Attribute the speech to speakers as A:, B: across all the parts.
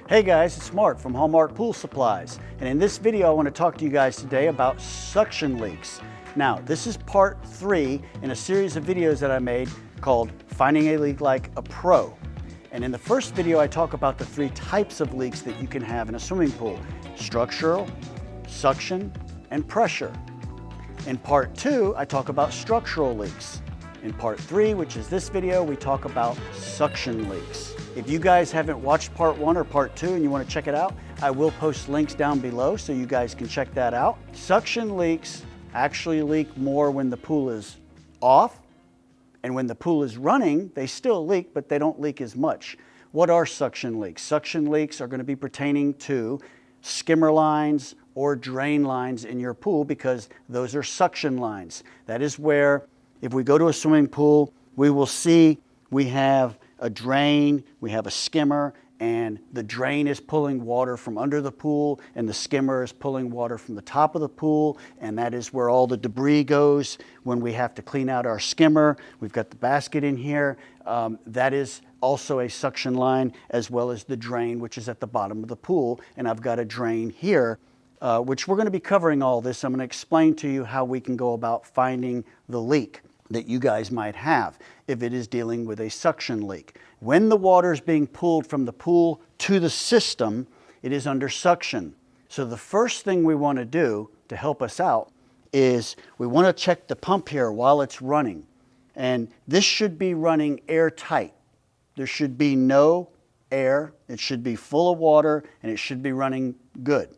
A: Hey guys, it's Mark from Hallmark Pool Supplies, and in this video I want to talk to you guys today about suction leaks. Now, this is part 3 in a series of videos that I made called Finding a Leak Like a Pro. And in the first video I talk about the 3 types of leaks that you can have in a swimming pool: structural, suction, and pressure. In part 2 I talk about structural leaks. In part 3, which is this video, we talk about suction leaks. If you guys haven't watched part 1 or part 2 and you want to check it out, I will post links down below so you guys can check that out. Suction leaks actually leak more when the pool is off, and when the pool is running, they still leak, but they don't leak as much. What are suction leaks? Suction leaks are going to be pertaining to skimmer lines or drain lines in your pool, because those are suction lines. That is where, if we go to a swimming pool, we will see we have a drain, we have a skimmer, and the drain is pulling water from under the pool and the skimmer is pulling water from the top of the pool, and that is where all the debris goes when we have to clean out our skimmer. We've got the basket in here. That is also a suction line, as well as the drain, which is at the bottom of the pool. And I've got a drain here, which we're going to be covering all this. I'm going to explain to you how we can go about finding the leak that you guys might have if it is dealing with a suction leak. When the water is being pulled from the pool to the system, it is under suction. So the first thing we want to do to help us out is we want to check the pump here while it's running. And this should be running airtight. There should be no air. It should be full of water, and it should be running good.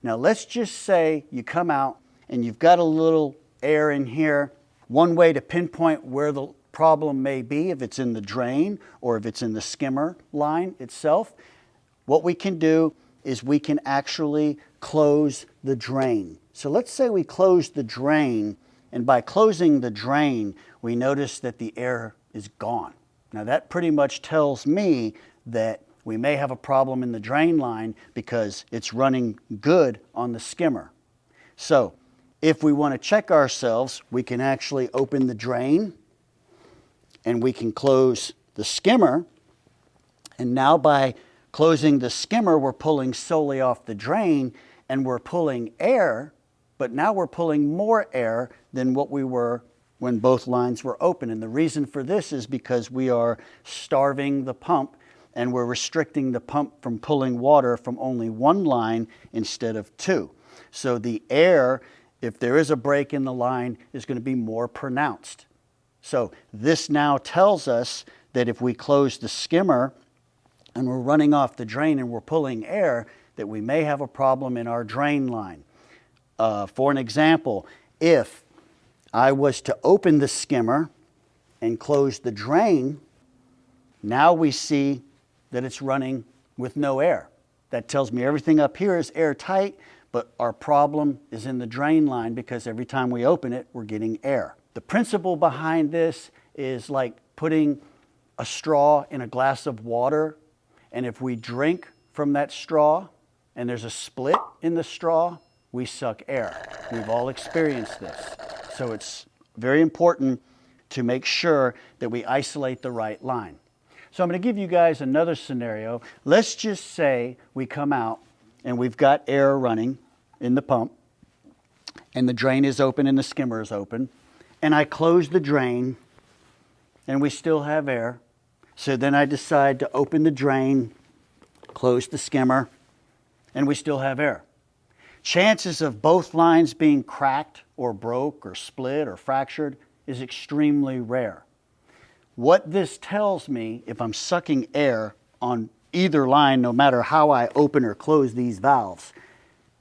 A: Now let's just say you come out and you've got a little air in here. One way to pinpoint where the problem may be, if it's in the drain or if it's in the skimmer line itself, what we can do is we can actually close the drain. So let's say we close the drain, and by closing the drain, we notice that the air is gone. Now that pretty much tells me that we may have a problem in the drain line because it's running good on the skimmer. So if we want to check ourselves, we can actually open the drain and we can close the skimmer. And now by closing the skimmer, we're pulling solely off the drain and we're pulling air, but now we're pulling more air than what we were when both lines were open. And the reason for this is because we are starving the pump and we're restricting the pump from pulling water from only one line instead of 2. So the air, if there is a break in the line, is going to be more pronounced. So this now tells us that if we close the skimmer and we're running off the drain and we're pulling air, that we may have a problem in our drain line. For an example, if I was to open the skimmer and close the drain, now we see that it's running with no air. That tells me everything up here is airtight, but our problem is in the drain line because every time we open it, we're getting air. The principle behind this is like putting a straw in a glass of water, and if we drink from that straw and there's a split in the straw, we suck air. We've all experienced this. So it's very important to make sure that we isolate the right line. So I'm going to give you guys another scenario. Let's just say we come out and we've got air running in the pump, and the drain is open and the skimmer is open, and I close the drain and we still have air. So then I decide to open the drain, close the skimmer, and we still have air. Chances of both lines being cracked or broke or split or fractured is extremely rare. What this tells me, if I'm sucking air on either line, no matter how I open or close these valves,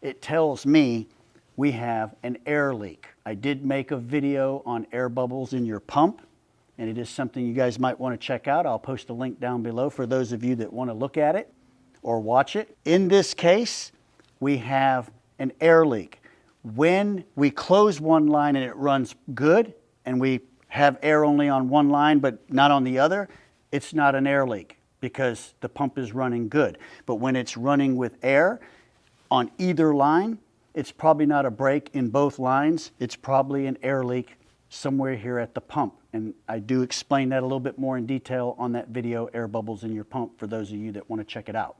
A: it tells me we have an air leak. I did make a video on air bubbles in your pump, and it is something you guys might want to check out. I'll post a link down below for those of you that want to look at it or watch it. In this case, we have an air leak. When we close one line and it runs good, and we have air only on one line but not on the other, it's not an air leak because the pump is running good. But when it's running with air on either line, it's probably not a break in both lines. It's probably an air leak somewhere here at the pump. And I do explain that a little bit more in detail on that video, Air Bubbles in Your Pump, for those of you that want to check it out.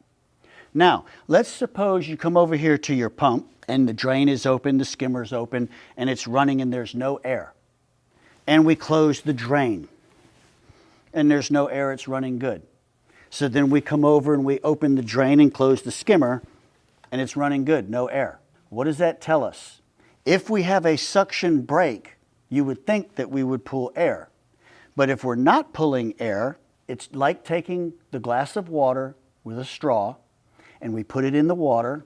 A: Now, let's suppose you come over here to your pump and the drain is open, the skimmer's open, and it's running and there's no air. And we close the drain and there's no air, it's running good. So then we come over and we open the drain and close the skimmer and it's running good, no air. What does that tell us? If we have a suction break, you would think that we would pull air. But if we're not pulling air, it's like taking the glass of water with a straw and we put it in the water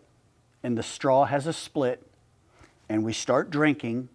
A: and the straw has a split and we start drinking.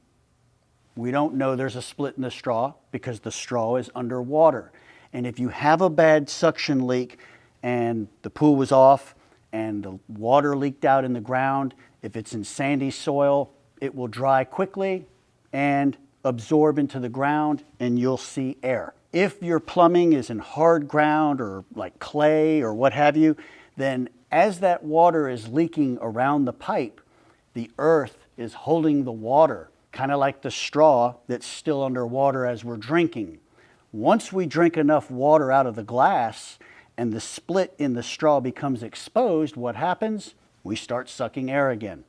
A: We don't know there's a split in the straw because the straw is underwater. And if you have a bad suction leak and the pool was off and the water leaked out in the ground, if it's in sandy soil, it will dry quickly and absorb into the ground and you'll see air. If your plumbing is in hard ground or like clay or what have you, then as that water is leaking around the pipe, the earth is holding the water, kind of like the straw that's still underwater as we're drinking. Once we drink enough water out of the glass and the split in the straw becomes exposed, what happens? We start sucking air again.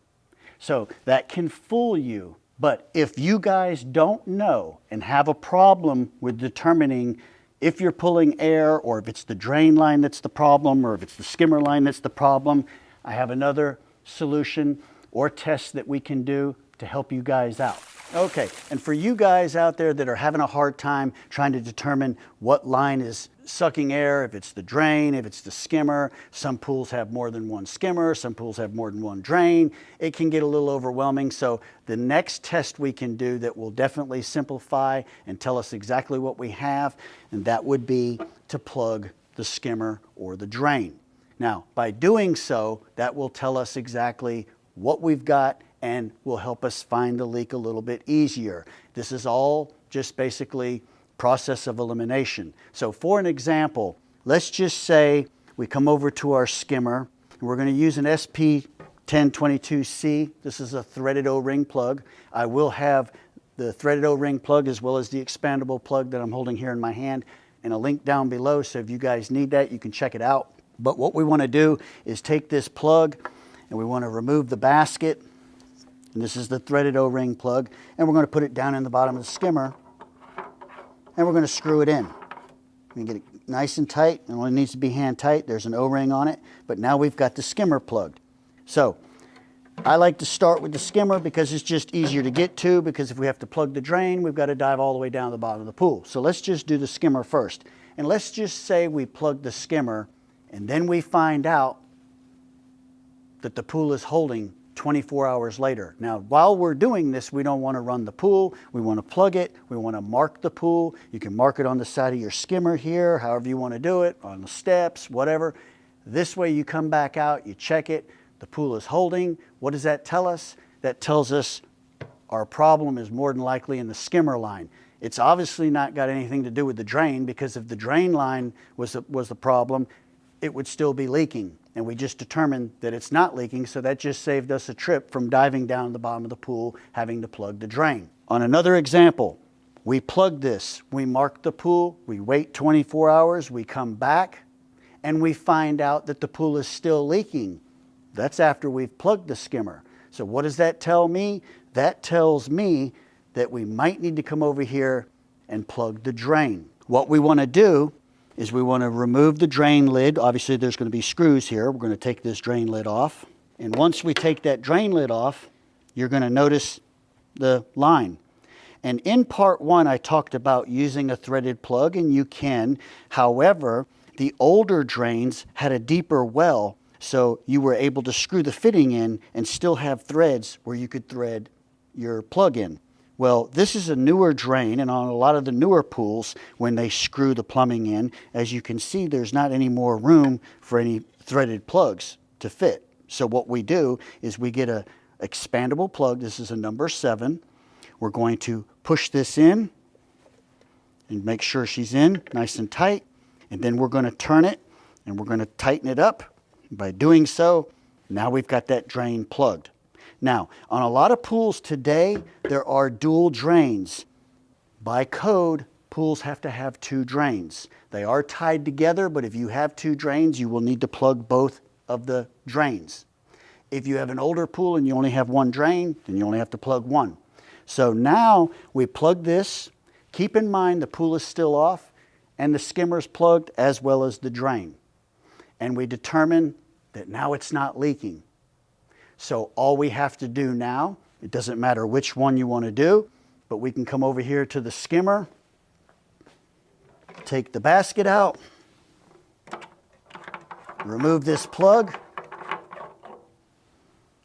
A: So that can fool you. But if you guys don't know and have a problem with determining if you're pulling air or if it's the drain line that's the problem or if it's the skimmer line that's the problem, I have another solution or test that we can do to help you guys out. Okay, and for you guys out there that are having a hard time trying to determine what line is sucking air, if it's the drain, if it's the skimmer, some pools have more than one skimmer, some pools have more than one drain, it can get a little overwhelming. So the next test we can do that will definitely simplify and tell us exactly what we have, and that would be to plug the skimmer or the drain. Now, by doing so, that will tell us exactly what we've got and will help us find the leak a little bit easier. This is all just basically process of elimination. So for an example, let's just say we come over to our skimmer and we're going to use an SP1022C. This is a threaded O-ring plug. I will have the threaded O-ring plug as well as the expandable plug that I'm holding here in my hand and a link down below, so if you guys need that, you can check it out. But what we want to do is take this plug and we want to remove the basket. And this is the threaded O-ring plug, and we're going to put it down in the bottom of the skimmer and we're going to screw it in. We get it nice and tight. It only needs to be hand tight. There's an O-ring on it, but now we've got the skimmer plugged. So I like to start with the skimmer because it's just easier to get to, because if we have to plug the drain, we've got to dive all the way down to the bottom of the pool. So let's just do the skimmer first. And let's just say we plug the skimmer and then we find out that the pool is holding 24 hours later. Now, while we're doing this, we don't want to run the pool. We want to plug it. We want to mark the pool. You can mark it on the side of your skimmer here, however you want to do it, on the steps, whatever. This way you come back out, you check it, the pool is holding. What does that tell us? That tells us our problem is more than likely in the skimmer line. It's obviously not got anything to do with the drain, because if the drain line was the problem, it would still be leaking. And we just determined that it's not leaking, so that just saved us a trip from diving down to the bottom of the pool, having to plug the drain. On another example, we plug this, we mark the pool, we wait 24 hours, we come back, and we find out that the pool is still leaking. That's after we've plugged the skimmer. So what does that tell me? That tells me that we might need to come over here and plug the drain. What we want to do is we want to remove the drain lid. Obviously there's going to be screws here. We're going to take this drain lid off. And once we take that drain lid off, you're going to notice the line. And in part one, I talked about using a threaded plug, and you can. However, the older drains had a deeper well, so you were able to screw the fitting in and still have threads where you could thread your plug in. Well, this is a newer drain, and on a lot of the newer pools, when they screw the plumbing in, as you can see, there's not any more room for any threaded plugs to fit. So what we do is we get a expandable plug. This is a number 7. We're going to push this in and make sure she's in nice and tight, and then we're going to turn it and we're going to tighten it up. By doing so, now we've got that drain plugged. Now, on a lot of pools today, there are dual drains. By code, pools have to have 2 drains. They are tied together, but if you have 2 drains, you will need to plug both of the drains. If you have an older pool and you only have one drain, then you only have to plug one. So now we plug this. Keep in mind the pool is still off and the skimmer's plugged as well as the drain. And we determine that now it's not leaking. So all we have to do now, it doesn't matter which one you want to do, but we can come over here to the skimmer, take the basket out, remove this plug.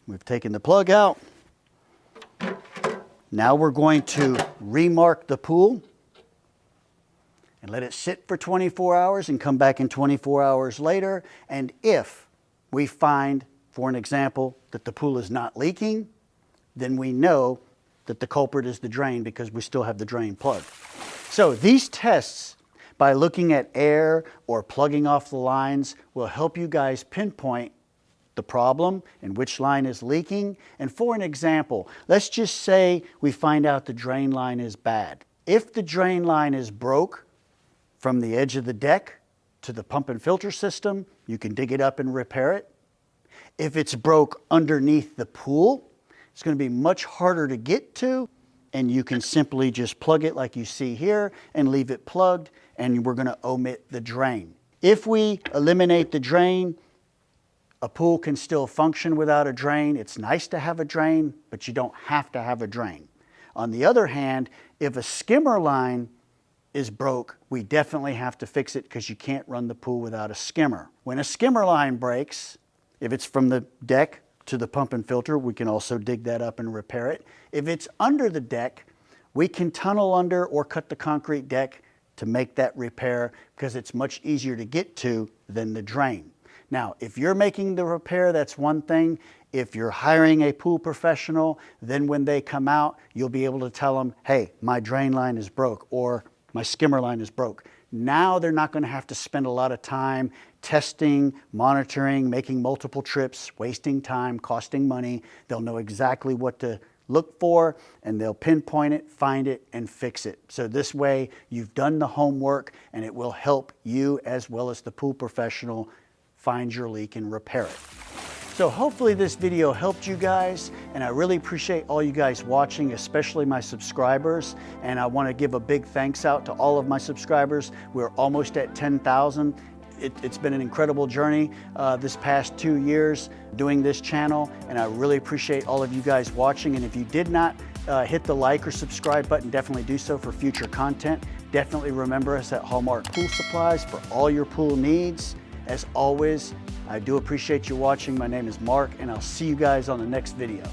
A: We've taken the plug out. Now we're going to remark the pool and let it sit for 24 hours and come back in 24 hours later. And if we find, for an example, that the pool is not leaking, then we know that the culprit is the drain because we still have the drain plugged. So these tests, by looking at air or plugging off the lines, will help you guys pinpoint the problem and which line is leaking. And for an example, let's just say we find out the drain line is bad. If the drain line is broke from the edge of the deck to the pump and filter system, you can dig it up and repair it. If it's broke underneath the pool, it's going to be much harder to get to, and you can simply just plug it like you see here and leave it plugged, and we're going to omit the drain. If we eliminate the drain, a pool can still function without a drain. It's nice to have a drain, but you don't have to have a drain. On the other hand, if a skimmer line is broke, we definitely have to fix it because you can't run the pool without a skimmer. When a skimmer line breaks, if it's from the deck to the pump and filter, we can also dig that up and repair it. If it's under the deck, we can tunnel under or cut the concrete deck to make that repair because it's much easier to get to than the drain. Now, if you're making the repair, that's one thing. If you're hiring a pool professional, then when they come out, you'll be able to tell them, hey, my drain line is broke or my skimmer line is broke. Now they're not going to have to spend a lot of time testing, monitoring, making multiple trips, wasting time, costing money. They'll know exactly what to look for, and they'll pinpoint it, find it, and fix it. So this way, you've done the homework, and it will help you as well as the pool professional find your leak and repair it. So hopefully this video helped you guys, and I really appreciate all you guys watching, especially my subscribers. And I want to give a big thanks out to all of my subscribers. We're almost at 10,000. It's been an incredible journey this past 2 years doing this channel, and I really appreciate all of you guys watching. And if you did not hit the like or subscribe button, definitely do so for future content. Definitely remember us at Hallmark Pool Supplies for all your pool needs. As always, I do appreciate you watching. My name is Mark, and I'll see you guys on the next video.